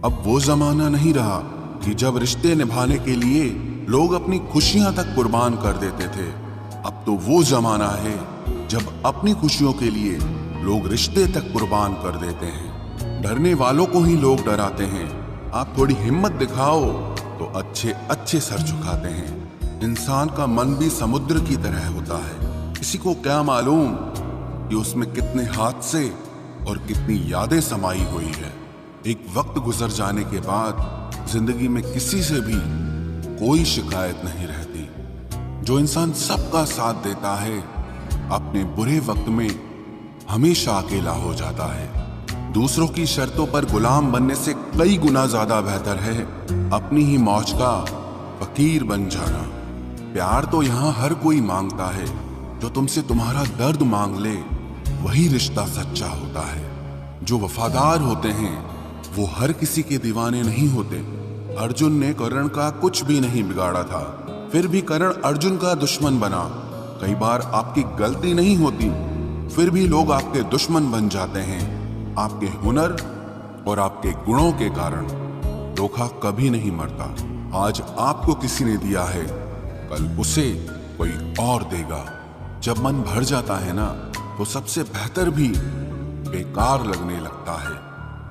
अब वो जमाना नहीं रहा कि जब रिश्ते निभाने के लिए लोग अपनी खुशियां तक कुर्बान कर देते थे। अब तो वो जमाना है जब अपनी खुशियों के लिए लोग रिश्ते तक कुर्बान कर देते हैं। डरने वालों को ही लोग डराते हैं। आप थोड़ी हिम्मत दिखाओ तो अच्छे अच्छे सर झुकाते हैं। इंसान का मन भी समुद्र की तरह होता है। किसी को क्या मालूम कि उसमें कितने हादसे और कितनी यादें समाई हुई है। एक वक्त गुजर जाने के बाद जिंदगी में किसी से भी कोई शिकायत नहीं रहती। जो इंसान सबका साथ देता है अपने बुरे वक्त में हमेशा अकेला हो जाता है। दूसरों की शर्तों पर गुलाम बनने से कई गुना ज्यादा बेहतर है अपनी ही मौज का फकीर बन जाना। प्यार तो यहाँ हर कोई मांगता है। जो तुमसे तुम्हारा दर्द मांग ले वही रिश्ता सच्चा होता है। जो वफादार होते हैं वो हर किसी के दीवाने नहीं होते। अर्जुन ने कर्ण का कुछ भी नहीं बिगाड़ा था, फिर भी कर्ण अर्जुन का दुश्मन बना। कई बार आपकी गलती नहीं होती, फिर भी लोग आपके दुश्मन बन जाते हैं। आपके हुनर और आपके गुणों के कारण धोखा कभी नहीं मरता। आज आपको किसी ने दिया है, कल उसे कोई और देगा। जब मन भर जाता है ना, तो सबसे बेहतर भी बेकार लगने लगता है।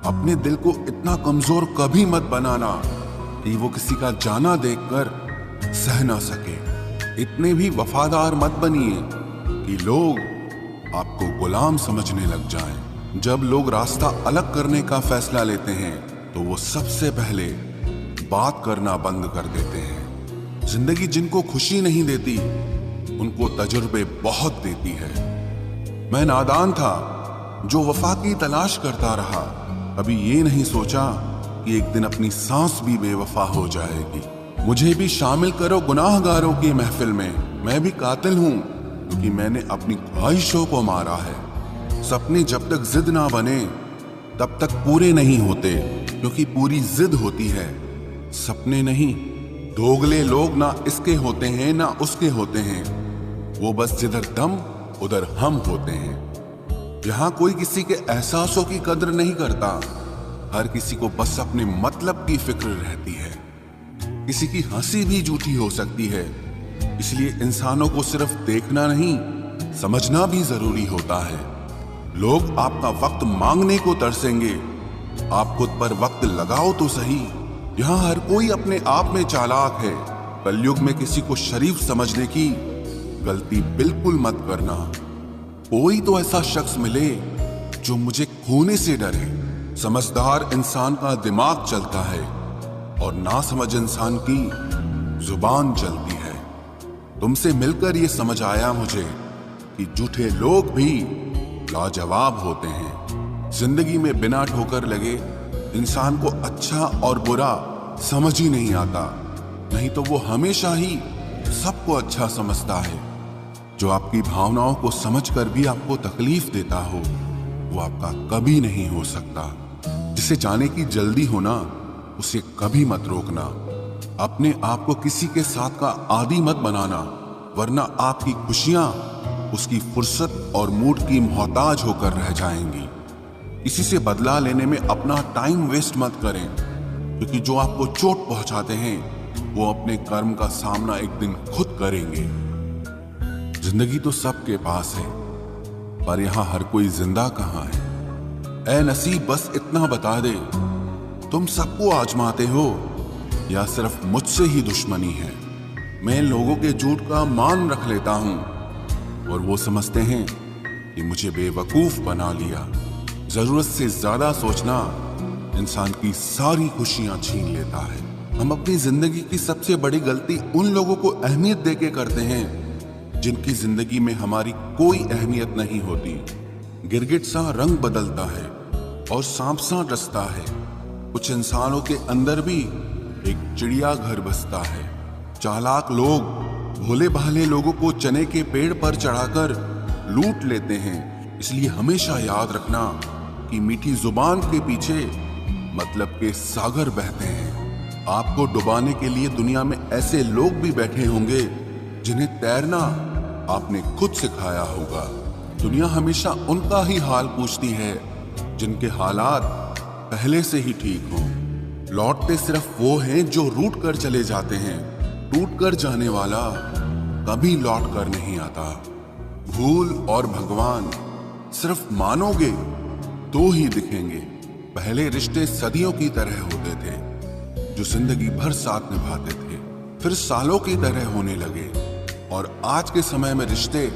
अपने दिल को इतना कमजोर कभी मत बनाना कि वो किसी का जाना देखकर सह ना सके। इतने भी वफादार मत बनिए कि लोग आपको गुलाम समझने लग जाएं। जब लोग रास्ता अलग करने का फैसला लेते हैं तो वो सबसे पहले बात करना बंद कर देते हैं। जिंदगी जिनको खुशी नहीं देती उनको तजुर्बे बहुत देती है। मैं नादान था जो वफा की तलाश करता रहा। अभी ये नहीं सोचा कि एक दिन अपनी सांस भी बेवफा हो जाएगी। मुझे भी शामिल करो गुनाहगारों की महफिल में। मैं भी कातिल हूं क्योंकि मैंने अपनी ख्वाहिशों को मारा है। सपने जब तक जिद ना बने तब तक पूरे नहीं होते, क्योंकि पूरी जिद होती है, सपने नहीं। दोगले लोग ना इसके होते हैं ना उसके होते हैं। वो बस जिधर दम उधर हम होते हैं। यहाँ कोई किसी के एहसासों की कद्र नहीं करता। हर किसी को बस अपने मतलब की फिक्र रहती है। किसी की हंसी भी झूठी हो सकती है, इसलिए इंसानों को सिर्फ देखना नहीं समझना भी जरूरी होता है। लोग आपका वक्त मांगने को तरसेंगे, आप खुद पर वक्त लगाओ तो सही। यहाँ हर कोई अपने आप में चालाक है। कलयुग में किसी को शरीफ समझने की गलती बिल्कुल मत करना। कोई तो ऐसा शख्स मिले जो मुझे खोने से डरे। समझदार इंसान का दिमाग चलता है और नासमझ इंसान की जुबान चलती है। तुमसे मिलकर ये समझ आया मुझे कि झूठे लोग भी लाजवाब होते हैं। जिंदगी में बिना ठोकर लगे इंसान को अच्छा और बुरा समझ ही नहीं आता, नहीं तो वो हमेशा ही सबको अच्छा समझता है। जो आपकी भावनाओं को समझकर भी आपको तकलीफ देता हो वो आपका कभी नहीं हो सकता। जिसे जाने की जल्दी हो ना, उसे कभी मत रोकना। अपने आप को किसी के साथ का आदी मत बनाना, वरना आपकी खुशियां उसकी फुर्सत और मूड की मोहताज होकर रह जाएंगी। किसी से बदला लेने में अपना टाइम वेस्ट मत करें, क्योंकि जो आपको चोट पहुंचाते हैं वो अपने कर्म का सामना एक दिन खुद करेंगे। जिंदगी तो सबके पास है, पर यहाँ हर कोई जिंदा कहाँ है। ऐ नसीब बस इतना बता दे, तुम सबको आजमाते हो या सिर्फ मुझसे ही दुश्मनी है। मैं लोगों के झूठ का मान रख लेता हूँ और वो समझते हैं कि मुझे बेवकूफ बना लिया। जरूरत से ज्यादा सोचना इंसान की सारी खुशियां छीन लेता है। हम अपनी जिंदगी की सबसे बड़ी गलती उन लोगों को अहमियत देके करते हैं जिनकी जिंदगी में हमारी कोई अहमियत नहीं होती। गिरगिट सा रंग बदलता है और सांप सा डसता है। कुछ इंसानों के अंदर भी एक चिड़िया घर बसता है। चालाक लोग भोले भाले लोगों को चने के पेड़ पर चढ़ाकर लूट लेते हैं। इसलिए हमेशा याद रखना कि मीठी जुबान के पीछे मतलब के सागर बहते हैं। आपको डुबाने के लिए दुनिया में ऐसे लोग भी बैठे होंगे जिन्हें तैरना आपने खुद सिखाया होगा। दुनिया हमेशा उनका ही हाल पूछती है जिनके हालात पहले से ही ठीक हों। लौटते सिर्फ वो हैं जो रूठ कर चले जाते हैं। टूट कर जाने वाला कभी लौट कर नहीं आता। भूल और भगवान सिर्फ मानोगे तो ही दिखेंगे। पहले रिश्ते सदियों की तरह होते थे, जो जिंदगी भर साथ निभाते थे, फिर सालों की तरह होने लगे। और आज के समय में रिश्ते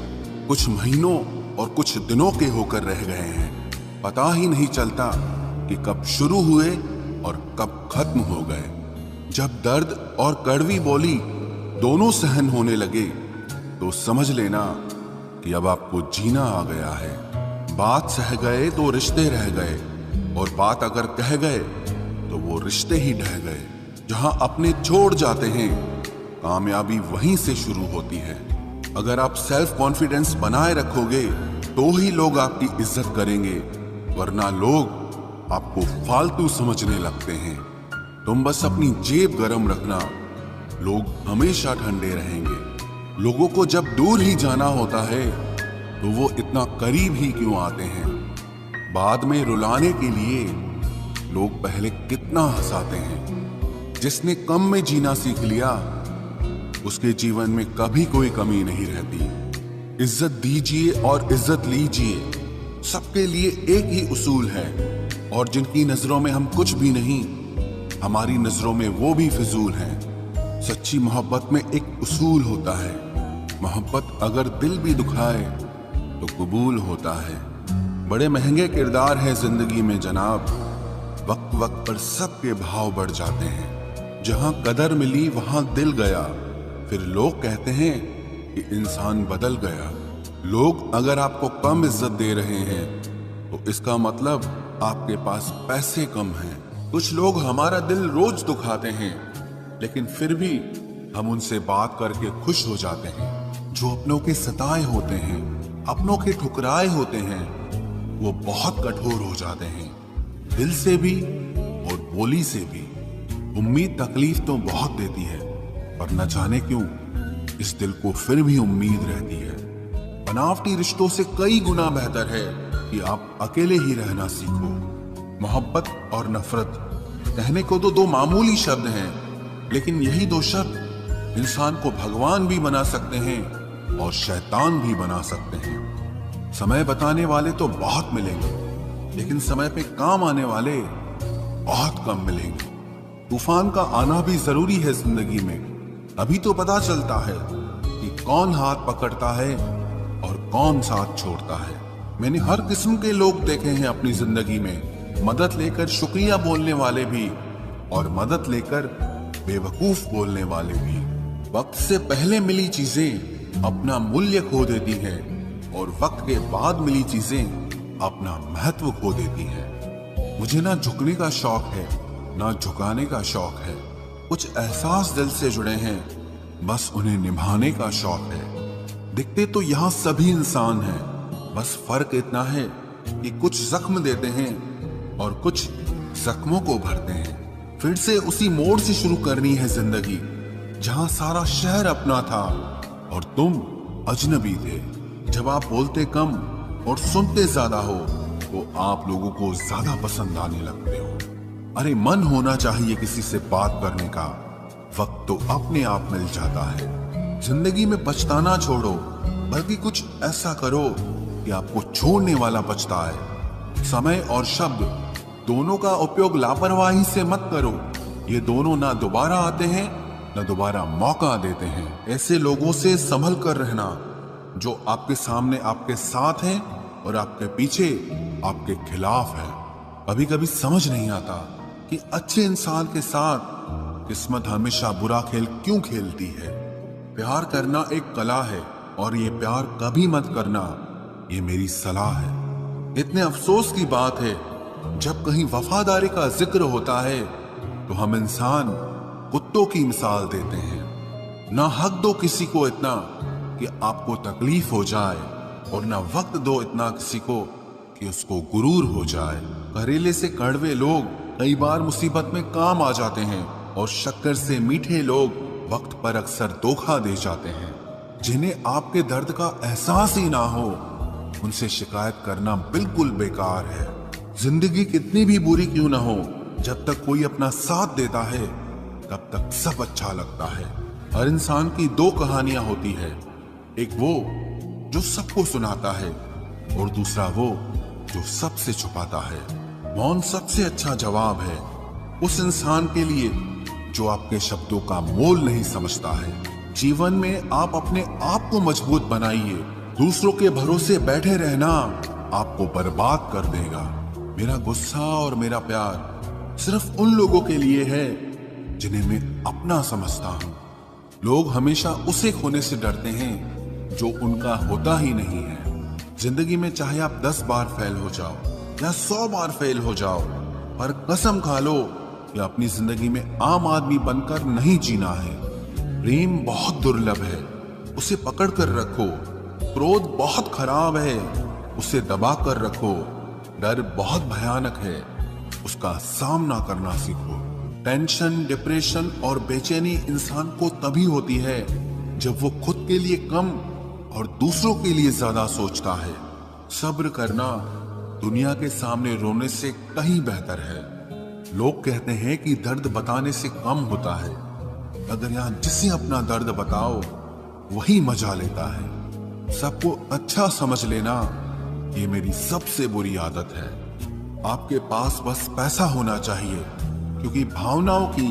कुछ महीनों और कुछ दिनों के होकर रह गए हैं। पता ही नहीं चलता कि कब शुरू हुए और कब खत्म हो गए। जब दर्द और कड़वी बोली दोनों सहन होने लगे तो समझ लेना कि अब आपको जीना आ गया है। बात सह गए तो रिश्ते रह गए, और बात अगर कह गए तो वो रिश्ते ही ढह गए। जहां अपने छोड़ जाते हैं, कामयाबी वहीं से शुरू होती है। अगर आप सेल्फ कॉन्फिडेंस बनाए रखोगे तो ही लोग आपकी इज्जत करेंगे, वरना लोग आपको फालतू समझने लगते हैं। तुम बस अपनी जेब गरम रखना, लोग हमेशा ठंडे रहेंगे। लोगों को जब दूर ही जाना होता है तो वो इतना करीब ही क्यों आते हैं। बाद में रुलाने के लिए लोग पहले कितना हंसाते हैं। जिसने कम में जीना सीख लिया उसके जीवन में कभी कोई कमी नहीं रहती। इज्जत दीजिए और इज्जत लीजिए, सबके लिए एक ही उसूल है। और जिनकी नजरों में हम कुछ भी नहीं, हमारी नजरों में वो भी फिजूल हैं। सच्ची मोहब्बत में एक उसूल होता है, मोहब्बत अगर दिल भी दुखाए तो कबूल होता है। बड़े महंगे किरदार है जिंदगी में जनाब, वक्त वक्त पर सबके भाव बढ़ जाते हैं। जहां कदर मिली वहां दिल गया, फिर लोग कहते हैं कि इंसान बदल गया। लोग अगर आपको कम इज्जत दे रहे हैं तो इसका मतलब आपके पास पैसे कम हैं। कुछ लोग हमारा दिल रोज दुखाते हैं, लेकिन फिर भी हम उनसे बात करके खुश हो जाते हैं। जो अपनों के सताए होते हैं, अपनों के ठुकराए होते हैं, वो बहुत कठोर हो जाते हैं, दिल से भी और बोली से भी। उम्मीद तकलीफ तो बहुत देती है, पर न जाने क्यों इस दिल को फिर भी उम्मीद रहती है। बनावटी रिश्तों से कई गुना बेहतर है कि आप अकेले ही रहना सीखो। मोहब्बत और नफरत कहने को तो दो मामूली शब्द हैं, लेकिन यही दो शब्द इंसान को भगवान भी बना सकते हैं और शैतान भी बना सकते हैं। समय बताने वाले तो बहुत मिलेंगे, लेकिन समय पे काम आने वाले बहुत कम मिलेंगे। तूफान का आना भी जरूरी है जिंदगी में, अभी तो पता चलता है कि कौन हाथ पकड़ता है और कौन साथ छोड़ता है। मैंने हर किस्म के लोग देखे हैं अपनी जिंदगी में, मदद लेकर शुक्रिया बोलने वाले भी और मदद लेकर बेवकूफ बोलने वाले भी। वक्त से पहले मिली चीजें अपना मूल्य खो देती हैं, और वक्त के बाद मिली चीजें अपना महत्व खो देती हैं। मुझे ना झुकने का शौक है ना झुकाने का शौक है। कुछ एहसास दिल से जुड़े हैं, बस उन्हें निभाने का शौक है। दिखते तो यहाँ सभी इंसान हैं, बस फर्क इतना है कि कुछ जख्म देते हैं और कुछ जख्मों को भरते हैं। फिर से उसी मोड़ से शुरू करनी है जिंदगी, जहां सारा शहर अपना था और तुम अजनबी थे। जब आप बोलते कम और सुनते ज्यादा हो तो आप लोगों को ज्यादा पसंद आने लगते हो। अरे मन होना चाहिए किसी से बात करने का, वक्त तो अपने आप मिल जाता है। जिंदगी में पछताना छोड़ो, बल्कि कुछ ऐसा करो कि आपको छोड़ने वाला पछताए। समय और शब्द दोनों का उपयोग लापरवाही से मत करो, ये दोनों ना दोबारा आते हैं ना दोबारा मौका देते हैं। ऐसे लोगों से संभल कर रहना जो आपके सामने आपके साथ हैं और आपके पीछे आपके खिलाफ है। कभी कभी समझ नहीं आता कि अच्छे इंसान के साथ किस्मत हमेशा बुरा खेल क्यों खेलती है। प्यार करना एक कला है और ये प्यार कभी मत करना, ये मेरी सलाह है। इतने अफसोस की बात है, जब कहीं वफादारी का जिक्र होता है तो हम इंसान कुत्तों की मिसाल देते हैं। ना हक दो किसी को इतना कि आपको तकलीफ हो जाए, और ना वक्त दो इतना किसी को कि उसको गुरूर हो जाए। करेले से कड़वे लोग कई बार मुसीबत में काम आ जाते हैं, और शक्कर से मीठे लोग वक्त पर अक्सर धोखा दे जाते हैं। जिन्हें आपके दर्द का एहसास ही ना हो, उनसे शिकायत करना बिल्कुल बेकार है। जिंदगी कितनी भी बुरी क्यों ना हो, जब तक कोई अपना साथ देता है तब तक सब अच्छा लगता है। हर इंसान की दो कहानियां होती है, एक वो जो सबको सुनाता है और दूसरा वो जो सबसे छुपाता है। मौन सबसे अच्छा जवाब है उस इंसान के लिए जो आपके शब्दों का मोल नहीं समझता है। जीवन में आप अपने आप को मजबूत बनाइए, दूसरों के भरोसे बैठे रहना आपको बर्बाद कर देगा। मेरा गुस्सा और मेरा प्यार सिर्फ उन लोगों के लिए है जिन्हें मैं अपना समझता हूं। लोग हमेशा उसे खोने से डरते हैं जो उनका होता ही नहीं है। जिंदगी में चाहे आप 10 बार फेल हो जाओ या 100 बार फेल हो जाओ, पर कसम खा लो कि अपनी जिंदगी में आम आदमी बनकर नहीं जीना है। प्रेम बहुत दुर्लभ है, उसे पकड़ कर रखो। क्रोध बहुत खराब है, उसे दबा कर रखो। डर बहुत भयानक है, उसका सामना करना सीखो। टेंशन, डिप्रेशन और बेचैनी इंसान को तभी होती है जब वो खुद के लिए कम और दूसरों के लिए ज्यादा सोचता है। सब्र करना दुनिया के सामने रोने से कहीं बेहतर है। लोग कहते हैं कि दर्द बताने से कम होता है, अगर यहां जिसे अपना दर्द बताओ वही मजा लेता है। सबको अच्छा समझ लेना ये मेरी सबसे बुरी आदत है। आपके पास बस पैसा होना चाहिए, क्योंकि भावनाओं की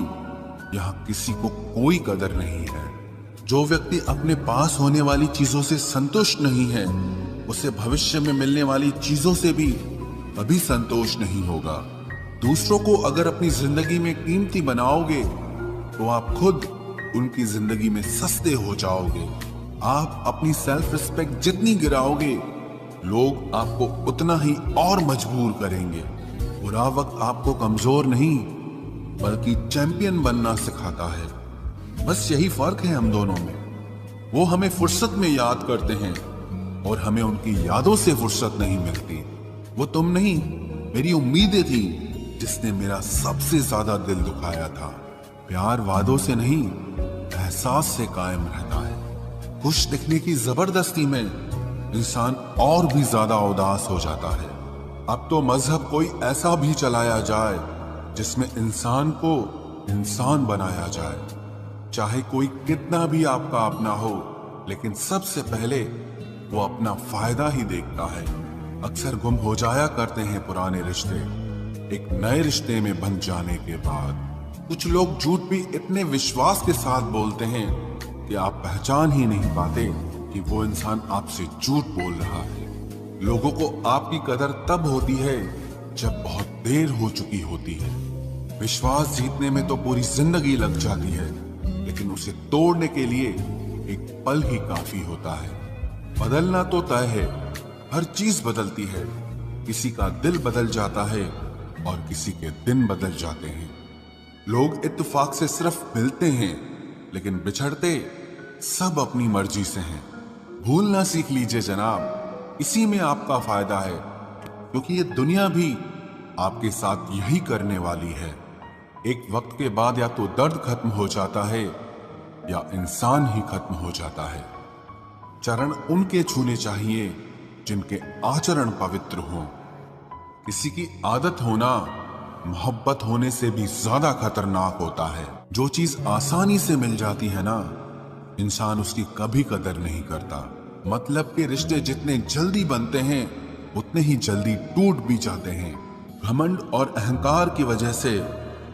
यहां किसी को कोई कदर नहीं है। जो व्यक्ति अपने पास होने वाली चीजों से संतुष्ट नहीं है, उसे भविष्य में मिलने वाली चीजों से भी कभी संतोष नहीं होगा। दूसरों को अगर अपनी जिंदगी में कीमती बनाओगे तो आप खुद उनकी जिंदगी में सस्ते हो जाओगे। आप अपनी सेल्फ रिस्पेक्ट जितनी गिराओगे, लोग आपको उतना ही और मजबूर करेंगे। बुरा वक्त आपको कमजोर नहीं बल्कि चैंपियन बनना सिखाता है। बस यही फर्क है हम दोनों में। वो हमें फुर्सत में याद करते हैं और हमें उनकी यादों से फुर्सत नहीं मिलती। वो तुम नहीं, मेरी उम्मीदें थी जिसने मेरा सबसे ज्यादा दिल दुखाया था। प्यार वादों से नहीं, एहसास से कायम रहता है। खुश दिखने की जबरदस्ती में इंसान और भी ज्यादा उदास हो जाता है। अब तो मजहब कोई ऐसा भी चलाया जाए जिसमें इंसान को इंसान बनाया जाए। चाहे कोई कितना भी आपका अपना हो, लेकिन सबसे पहले वो अपना फायदा ही देखता है। अक्सर गुम हो जाया करते हैं पुराने रिश्ते एक नए रिश्ते में बन जाने के बाद। कुछ लोग झूठ भी इतने विश्वास के साथ बोलते हैं कि आप पहचान ही नहीं पाते कि वो इंसान आपसे झूठ बोल रहा है। लोगों को आपकी कदर तब होती है जब बहुत देर हो चुकी होती है। विश्वास जीतने में तो पूरी जिंदगी लग जाती है, लेकिन उसे तोड़ने के लिए एक पल ही काफी होता है। बदलना तो तय है, हर चीज बदलती है। किसी का दिल बदल जाता है और किसी के दिन बदल जाते हैं। लोग इत्तेफाक से सिर्फ मिलते हैं, लेकिन बिछड़ते सब अपनी मर्जी से हैं। भूलना सीख लीजिए जनाब, इसी में आपका फायदा है, क्योंकि ये दुनिया भी आपके साथ यही करने वाली है। एक वक्त के बाद या तो दर्द खत्म हो जाता है या इंसान ही खत्म हो जाता है। चरण उनके छूने चाहिए जिनके आचरण पवित्र हों। किसी की आदत होना मोहब्बत होने से भी ज्यादा खतरनाक होता है। जो चीज आसानी से मिल जाती है ना, इंसान उसकी कभी कदर नहीं करता। मतलब के रिश्ते जितने जल्दी बनते हैं उतने ही जल्दी टूट भी जाते हैं। घमंड और अहंकार की वजह से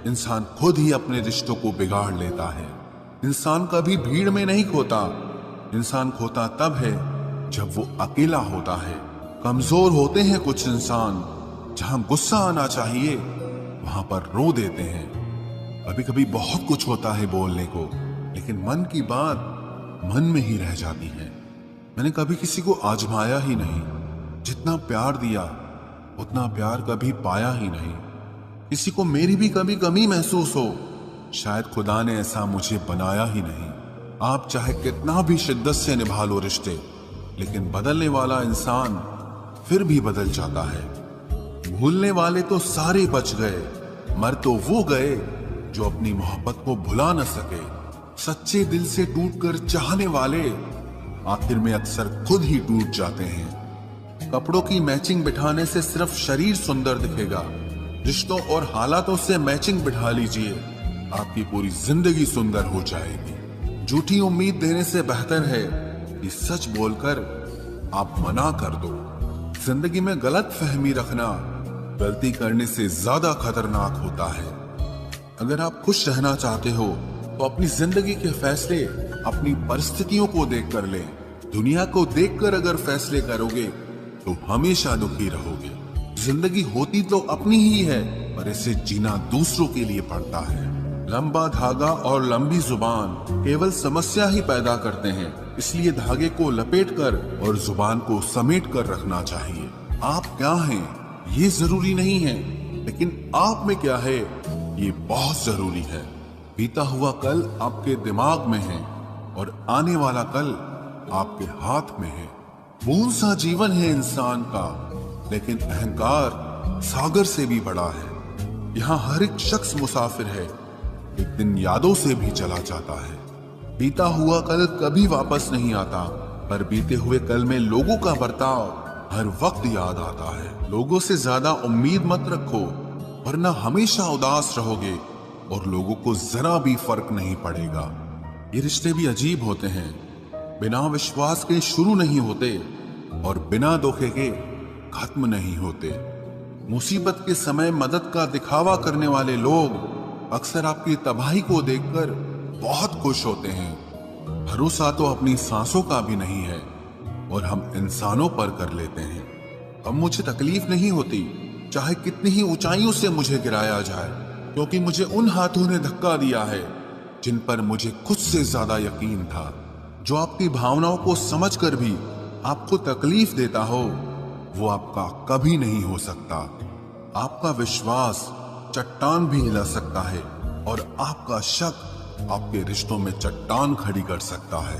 इंसान खुद ही अपने रिश्तों को बिगाड़ लेता है। इंसान कभी भीड़ में नहीं खोता, इंसान खोता तब है जब वो अकेला होता है। कमजोर होते हैं कुछ इंसान, जहां गुस्सा आना चाहिए वहां पर रो देते हैं। कभी कभी बहुत कुछ होता है बोलने को, लेकिन मन की बात मन में ही रह जाती है। मैंने कभी किसी को आजमाया ही नहीं, जितना प्यार दिया उतना प्यार कभी पाया ही नहीं। किसी को मेरी भी कभी कमी महसूस हो, शायद खुदा ने ऐसा मुझे बनाया ही नहीं। आप चाहे कितना भी शिद्दत से निभा लो रिश्ते, लेकिन बदलने वाला इंसान फिर भी बदल जाता है। भूलने वाले तो सारे बच गए, मर तो वो गए जो अपनी मोहब्बत को भुला न सके। सच्चे दिल से टूटकर चाहने वाले आखिर में अक्सर खुद ही टूट जाते हैं। कपड़ों की मैचिंग बिठाने से सिर्फ शरीर सुंदर दिखेगा, रिश्तों और हालातों से मैचिंग बिठा लीजिए, आपकी पूरी जिंदगी सुंदर हो जाएगी। झूठी उम्मीद देने से बेहतर है कि सच बोलकर आप मना कर दो। जिंदगी में गलत फहमी रखना गलती करने से ज्यादा खतरनाक होता है। अगर आप खुश रहना चाहते हो तो अपनी जिंदगी के फैसले अपनी परिस्थितियों को देखकर लें। दुनिया को देखकर अगर फैसले करोगे तो हमेशा दुखी रहोगे। जिंदगी होती तो अपनी ही है, पर इसे जीना दूसरों के लिए पड़ता है। लंबा धागा और लंबी जुबान केवल समस्या ही पैदा करते हैं, इसलिए धागे को लपेटकर और जुबान को समेट कर रखना चाहिए। आप क्या हैं ये जरूरी नहीं है, लेकिन आप में क्या है ये बहुत जरूरी है। बीता हुआ कल आपके दिमाग में है और आने वाला कल आपके हाथ में है। बूंद सा जीवन है इंसान का, लेकिन अहंकार सागर से भी बड़ा है। यहाँ हर एक शख्स मुसाफिर है, एक दिन यादों से भी चला जाता है। बीता हुआ कल कभी वापस नहीं आता, पर बीते हुए कल में लोगों का बर्ताव हर वक्त याद आता है। लोगों से ज्यादा उम्मीद मत रखो, वरना हमेशा उदास रहोगे और लोगों को जरा भी फर्क नहीं पड़ेगा। ये रिश्ते भी अजीब होते हैं, बिना विश्वास के शुरू नहीं होते और बिना धोखे के खत्म नहीं होते। मुसीबत के समय मदद का दिखावा करने वाले लोग अक्सर आपकी तबाही को देखकर बहुत खुश होते हैं। भरोसा तो अपनी सांसों का भी नहीं है और हम इंसानों पर कर लेते हैं। अब मुझे तकलीफ नहीं होती चाहे कितनी ही ऊंचाइयों से मुझे गिराया जाए, क्योंकि मुझे उन हाथों ने धक्का दिया है जिन पर मुझे खुद से ज्यादा यकीन था। जो आपकी भावनाओं को समझकर भी आपको तकलीफ देता हो, वो आपका कभी नहीं हो सकता। आपका विश्वास चट्टान भी हिला सकता है और आपका शक आपके रिश्तों में चट्टान खड़ी कर सकता है।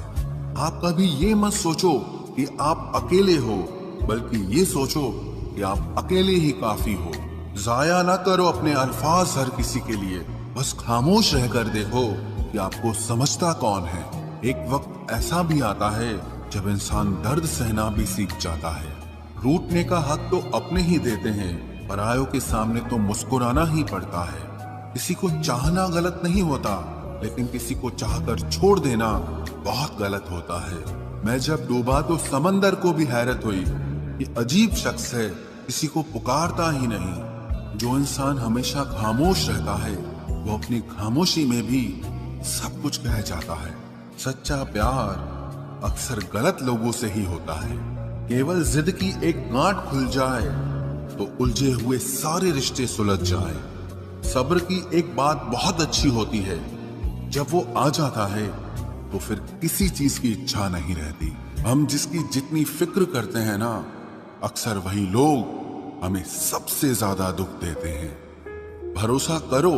आप कभी ये मत सोचो कि आप अकेले हो, बल्कि ये सोचो कि आप अकेले ही काफी हो। जाया ना करो अपने अल्फाज हर किसी के लिए, बस खामोश रहकर देखो कि आपको समझता कौन है। एक वक्त ऐसा भी आता है जब इंसान दर्द सहना भी सीख जाता है। रूठने का हक तो अपने ही देते हैं, परायों के सामने तो मुस्कुराना ही पड़ता है। किसी को चाहना गलत नहीं होता, लेकिन किसी को चाहकर छोड़ देना बहुत गलत होता है। मैं जब डूबा तो समंदर को भी हैरत हुई। ये अजीब शख्स है, किसी को पुकारता ही नहीं। जो इंसान हमेशा खामोश रहता है, वो अपनी खामोशी में भी सब कुछ कह जाता है। सच्चा प्यार अक्सर गलत लोगों से ही होता है। केवल जिद की एक गांठ खुल जाए तो उलझे हुए सारे रिश्ते सुलझ जाए। सब्र की एक बात बहुत अच्छी होती है, जब वो आ जाता है तो फिर किसी चीज की इच्छा नहीं रहती। हम जिसकी जितनी फिक्र करते हैं ना, अक्सर वही लोग हमें सबसे ज्यादा दुख देते हैं। भरोसा करो,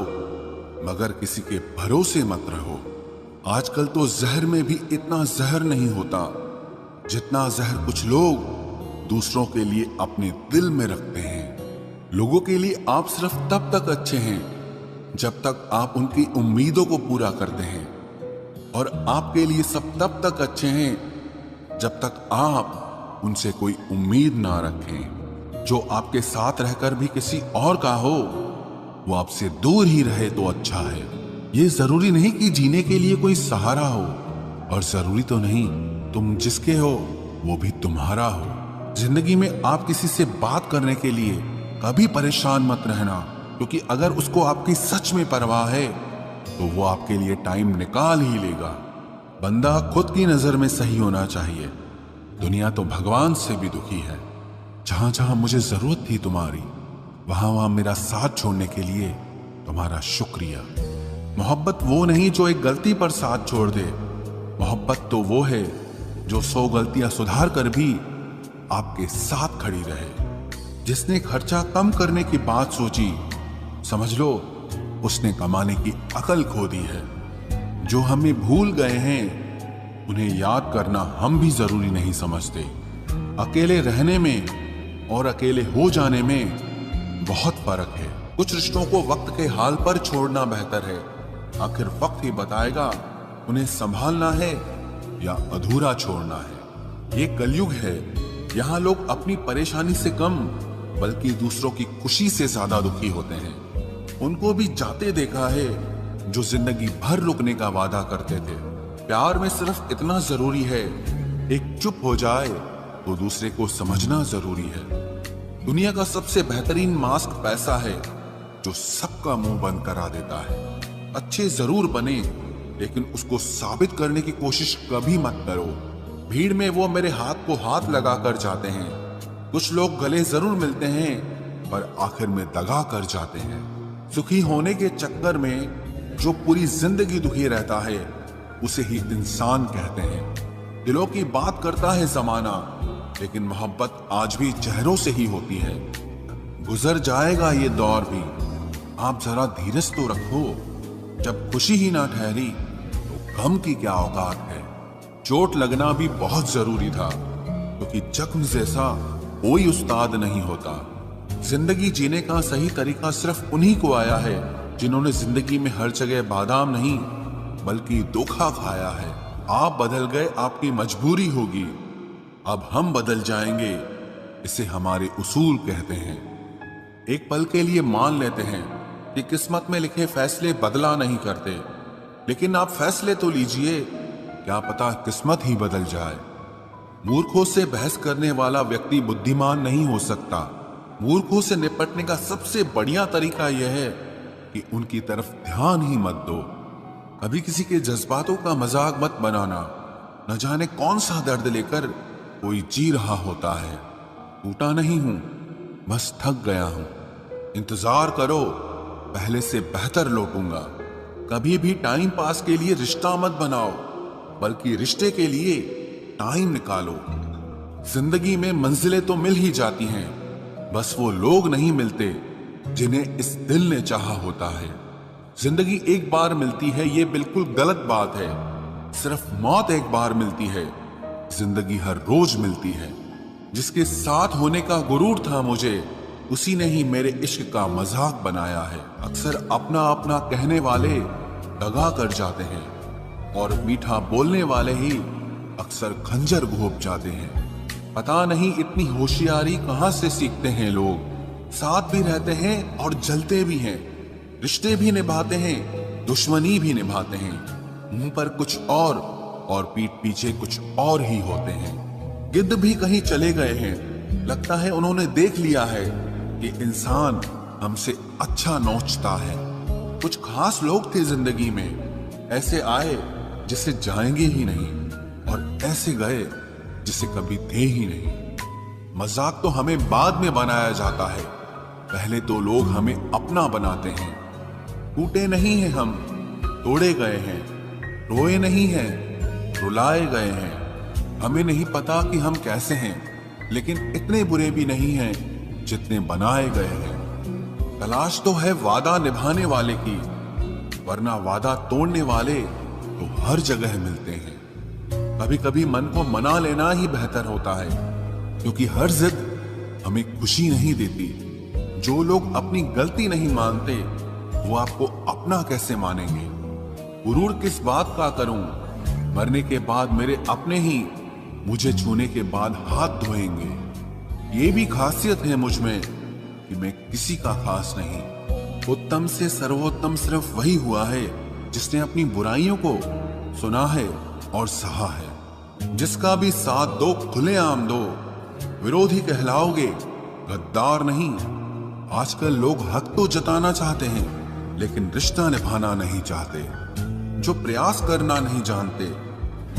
मगर किसी के भरोसे मत रहो। आजकल तो जहर में भी इतना जहर नहीं होता जितना जहर कुछ लोग दूसरों के लिए अपने दिल में रखते हैं। लोगों के लिए आप सिर्फ तब तक अच्छे हैं जब तक आप उनकी उम्मीदों को पूरा करते हैं, और आपके लिए सब तब तक अच्छे हैं जब तक आप उनसे कोई उम्मीद ना रखें। जो आपके साथ रहकर भी किसी और का हो, वो आपसे दूर ही रहे तो अच्छा है। ये जरूरी नहीं कि जीने के लिए कोई सहारा हो, और जरूरी तो नहीं तुम जिसके हो वो भी तुम्हारा हो। जिंदगी में आप किसी से बात करने के लिए कभी परेशान मत रहना, क्योंकि अगर उसको आपकी सच में परवाह है तो वो आपके लिए टाइम निकाल ही लेगा। बंदा खुद की नजर में सही होना चाहिए। दुनिया तो भगवान से भी दुखी है। जहां जहां मुझे जरूरत थी तुम्हारी, वहां वहां मेरा साथ छोड़ने के लिए तुम्हारा शुक्रिया। मोहब्बत वो नहीं जो एक गलती पर साथ छोड़ दे। मोहब्बत तो वो है जो 100 गलतियां सुधार कर भी आपके साथ खड़ी रहे। जिसने खर्चा कम करने की बात सोची, समझ लो उसने कमाने की अकल खो दी है। जो हमें भूल गए हैं, उन्हें याद करना हम भी जरूरी नहीं समझते। अकेले रहने में और अकेले हो जाने में बहुत फर्क है। कुछ रिश्तों को वक्त के हाल पर छोड़ना बेहतर है। आखिर वक्त ही बताएगा उन्हें संभालना है या अधूरा छोड़ना है। ये कलयुग है, यहाँ लोग अपनी परेशानी से कम बल्कि दूसरों की खुशी से ज्यादा दुखी होते हैं। उनको भी जाते देखा है जो जिंदगी भर रुकने का वादा करते थे। प्यार में सिर्फ इतना जरूरी है, एक चुप हो जाए तो दूसरे को समझना जरूरी है। दुनिया का सबसे बेहतरीन मास्क पैसा है जो सबका मुंह बंद करा देता है। अच्छे जरूर बने, लेकिन उसको साबित करने की कोशिश कभी मत करो। भीड़ में वो मेरे हाथ को हाथ लगा कर जाते हैं। कुछ लोग गले जरूर मिलते हैं पर आखिर में दगा कर जाते हैं। सुखी होने के चक्कर में जो पूरी जिंदगी दुखी रहता है उसे ही इंसान कहते हैं। दिलों की बात करता है जमाना, लेकिन मोहब्बत आज भी चेहरों से ही होती है। गुजर जाएगा ये दौर भी, आप जरा धीरज तो रखो। जब खुशी ही ना ठहरी तो गम की क्या औकात है। चोट लगना भी बहुत जरूरी था, क्योंकि जख्म जैसा कोई उस्ताद नहीं होता। जिंदगी जीने का सही तरीका सिर्फ उन्हीं को आया है जिन्होंने जिंदगी में हर जगह बादाम नहीं बल्कि धोखा खाया है। आप बदल गए, आपकी मजबूरी होगी, अब हम बदल जाएंगे, इसे हमारे उसूल कहते हैं। एक पल के लिए मान लेते हैं कि किस्मत में लिखे फैसले बदला नहीं करते, लेकिन आप फैसले तो लीजिए, क्या पता किस्मत ही बदल जाए। मूर्खों से बहस करने वाला व्यक्ति बुद्धिमान नहीं हो सकता। मूर्खों से निपटने का सबसे बढ़िया तरीका यह है कि उनकी तरफ ध्यान ही मत दो। कभी किसी के जज्बातों का मजाक मत बनाना। न जाने कौन सा दर्द लेकर कोई जी रहा होता है। टूटा नहीं हूं, बस थक गया हूं। इंतजार करो, पहले से बेहतर लौटूंगा। कभी भी टाइम पास के लिए रिश्ता मत बनाओ, बल्कि रिश्ते के लिए टाइम निकालो। जिंदगी में मंजिलें तो मिल ही जाती हैं, बस वो लोग नहीं मिलते जिन्हें इस दिल ने चाहा होता है। जिंदगी एक बार मिलती है, ये बिल्कुल गलत बात है। सिर्फ मौत एक बार मिलती है, जिंदगी हर रोज मिलती है। जिसके साथ होने का गुरूर था मुझे, उसी ने ही मेरे इश्क का मजाक बनाया है। अक्सर अपना अपना कहने वाले दगा कर जाते हैं, और मीठा बोलने वाले ही अक्सर खंजर घोंप जाते हैं। पता नहीं इतनी होशियारी कहां से सीखते हैं लोग। साथ भी रहते हैं और जलते भी हैं, रिश्ते भी निभाते हैं, दुश्मनी भी निभाते हैं। मुंह पर कुछ और पीठ पीछे कुछ और ही होते हैं। गिद्ध भी कहीं चले गए हैं, लगता है उन्होंने देख लिया है कि इंसान हमसे अच्छा नोचता है। कुछ खास लोग थे जिंदगी में, ऐसे आए जिसे जाएंगे ही नहीं, और ऐसे गए जिसे कभी थे ही नहीं। मजाक तो हमें बाद में बनाया जाता है, पहले तो लोग हमें अपना बनाते हैं। टूटे नहीं हैं हम, तोड़े गए हैं। रोए नहीं हैं, रुलाए गए हैं। हमें नहीं पता कि हम कैसे हैं, लेकिन इतने बुरे भी नहीं हैं जितने बनाए गए हैं। तलाश तो है वादा निभाने वाले की, वरना वादा तोड़ने वाले तो हर जगह मिलते हैं। कभी कभी मन को मना लेना ही बेहतर होता है, क्योंकि हर जिद हमें खुशी नहीं देती। जो लोग अपनी गलती नहीं मानते, वो आपको अपना कैसे मानेंगे। गुरूर किस बात का करूं, मरने के बाद मेरे अपने ही मुझे छूने के बाद हाथ धोएंगे। ये भी खासियत है मुझ में कि मैं किसी का खास नहीं। उत्तम से सर्वोत्तम सिर्फ वही हुआ है जिसने अपनी बुराइयों को सुना है और सहा है। जिसका भी साथ दो, खुलेआम दो, विरोधी कहलाओगे, गद्दार नहीं। आजकल लोग हक तो जताना चाहते हैं, लेकिन रिश्ता निभाना नहीं चाहते। जो प्रयास करना नहीं जानते,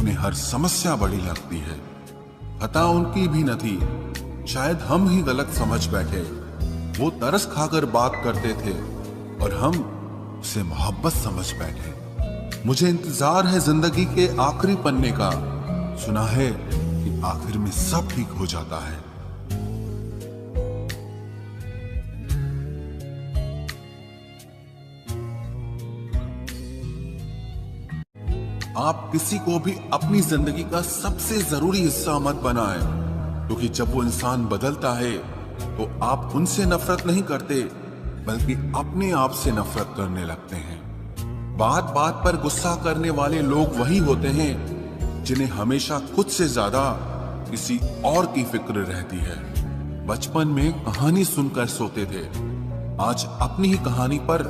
उन्हें हर समस्या बड़ी लगती है। खता उनकी भी न थी, शायद हम ही गलत समझ बैठे। वो तरस खाकर बात करते थे और हम उसे मोहब्बत समझ बैठे। मुझे इंतजार है जिंदगी के आखिरी पन्ने का। सुना है कि आखिर में सब ठीक हो जाता है। आप किसी को भी अपनी जिंदगी का सबसे जरूरी हिस्सा मत बनाएं, क्योंकि जब वो इंसान बदलता है तो आप उनसे नफरत नहीं करते, बल्कि अपने आप से नफरत करने लगते हैं। बात बात पर गुस्सा करने वाले लोग वही होते हैं जिन्हें हमेशा खुद से ज्यादा किसी और की फिक्र रहती है। बचपन में कहानी सुनकर सोते थे, आज अपनी ही कहानी पर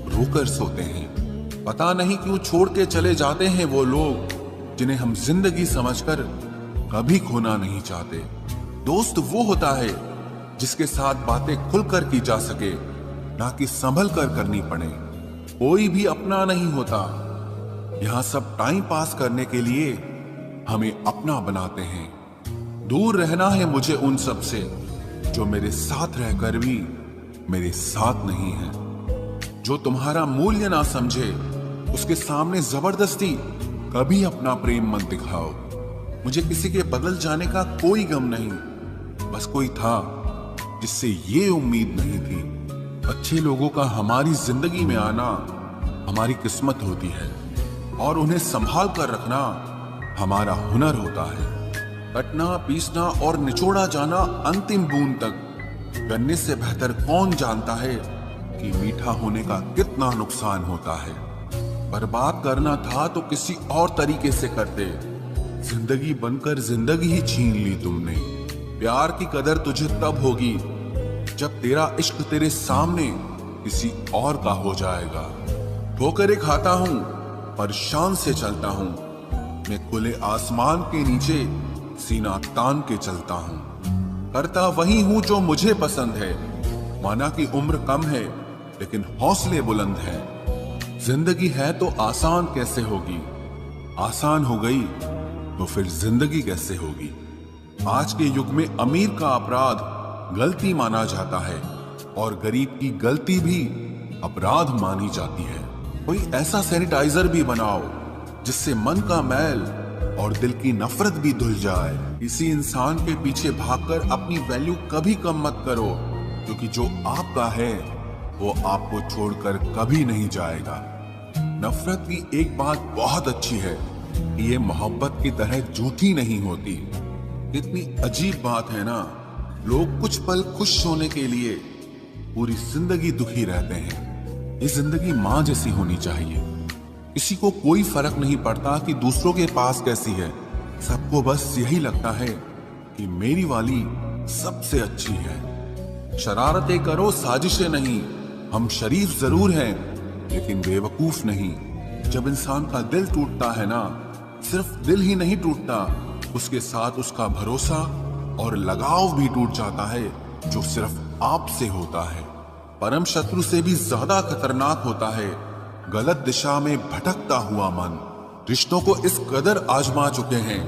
रोकर सोते हैं। पता नहीं क्यों छोड़ के चले जाते हैं वो लोग जिन्हें हम जिंदगी समझकर कभी खोना नहीं चाहते। दोस्त वो होता है जिसके साथ बातें खुलकर की जा सके, ना कि संभल कर करनी पड़े। कोई भी अपना नहीं होता, यहाँ सब टाइम पास करने के लिए हमें अपना बनाते हैं। दूर रहना है मुझे उन सब से जो मेरे साथ रहकर भी मेरे साथ नहीं है। जो तुम्हारा मूल्य ना समझे उसके सामने जबरदस्ती कभी अपना प्रेम मत दिखाओ। मुझे किसी के बदल जाने का कोई गम नहीं, बस कोई था जिससे ये उम्मीद नहीं थी। अच्छे लोगों का हमारी जिंदगी में आना हमारी किस्मत होती है और उन्हें संभाल कर रखना हमारा हुनर होता है। कटना, पीसना और निचोड़ा जाना अंतिम बूंद तक करने से बेहतर कौन जानता है कि मीठा होने का कितना नुकसान होता है। बर्बाद करना था तो किसी और तरीके से करते, जिंदगी बनकर जिंदगी ही छीन ली तुमने। प्यार की कदर तुझे तब होगी जब तेरा इश्क तेरे सामने किसी और का हो जाएगा। ठोकरें खाता हूं पर शान से चलता हूं, मैं खुले आसमान के नीचे सीना तान के चलता हूं। करता वही हूं जो मुझे पसंद है, माना कि उम्र कम है लेकिन हौसले बुलंद है। जिंदगी है तो आसान कैसे होगी, आसान हो गई तो फिर जिंदगी कैसे होगी। आज के युग में अमीर का अपराध गलती माना जाता है और गरीब की गलती भी अपराध मानी जाती है। कोई ऐसा सैनिटाइजर भी बनाओ जिससे मन का मैल और दिल की नफरत भी धुल जाए। किसी इंसान के पीछे भागकर अपनी वैल्यू कभी कम मत करो, क्योंकि जो आपका है वो आपको छोड़कर कभी नहीं जाएगा। नफरत की एक बात बहुत अच्छी है कि ये मोहब्बत की तरह झूठी नहीं होती। कितनी अजीब बात है ना, लोग कुछ पल खुश होने के लिए पूरी जिंदगी दुखी रहते हैं। ये जिंदगी माँ जैसी होनी चाहिए। किसी को कोई फर्क नहीं पड़ता कि दूसरों के पास कैसी है, सबको बस यही लगता है कि मेरी वाली सबसे अच्छी है। शरारतें करो, साजिशें नहीं। हम शरीफ जरूर हैं लेकिन बेवकूफ नहीं। जब इंसान का दिल टूटता है ना, सिर्फ दिल ही नहीं टूटता, उसके साथ उसका भरोसा और लगाव भी टूट जाता है जो सिर्फ आपसे होता है। परम शत्रु से भी ज्यादा खतरनाक होता है गलत दिशा में भटकता हुआ मन। रिश्तों को इस कदर आजमा चुके हैं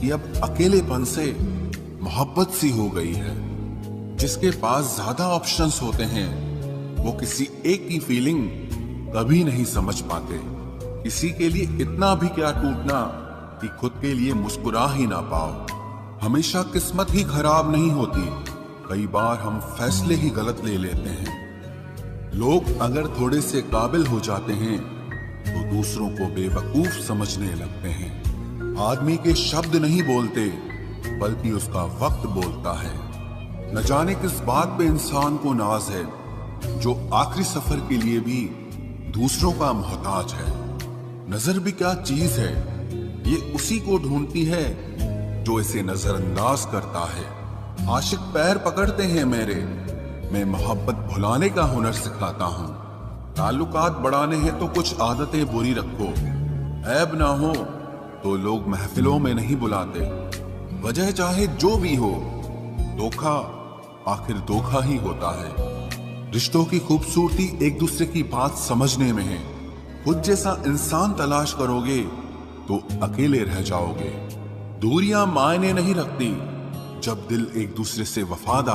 कि अब अकेलेपन से मोहब्बत सी हो गई है। जिसके पास ज्यादा ऑप्शंस होते हैं वो किसी एक की फीलिंग कभी नहीं समझ पाते। किसी के लिए इतना भी क्या टूटना कि खुद के लिए मुस्कुरा ही ना पाओ। हमेशा किस्मत ही खराब नहीं होती, कई बार हम फैसले ही गलत ले लेते हैं। लोग अगर थोड़े से काबिल हो जाते हैं तो दूसरों को बेवकूफ समझने लगते हैं। आदमी के शब्द नहीं बोलते बल्कि उसका वक्त बोलता है। न जाने किस बात पे इंसान को नाज है जो आखिरी सफर के लिए भी दूसरों का मोहताज है। नजर भी क्या चीज है, ये उसी को ढूंढती है जो इसे नजरअंदाज करता है। आशिक पैर पकड़ते हैं मेरे, मैं मोहब्बत भुलाने का हुनर सिखाता हूँ। ताल्लुकात बढ़ाने हैं तो कुछ आदतें बुरी रखो, ऐब ना हो तो लोग महफिलों में नहीं बुलाते। वजह चाहे जो भी हो, धोखा आखिर धोखा ही होता है। रिश्तों की खूबसूरती एक दूसरे की बात समझने में है। खुद जैसा इंसान तलाश करोगे तो अकेले रह जाओगे। दूरियां मायने नहीं रखती जब दिल एक दूसरे से वफादार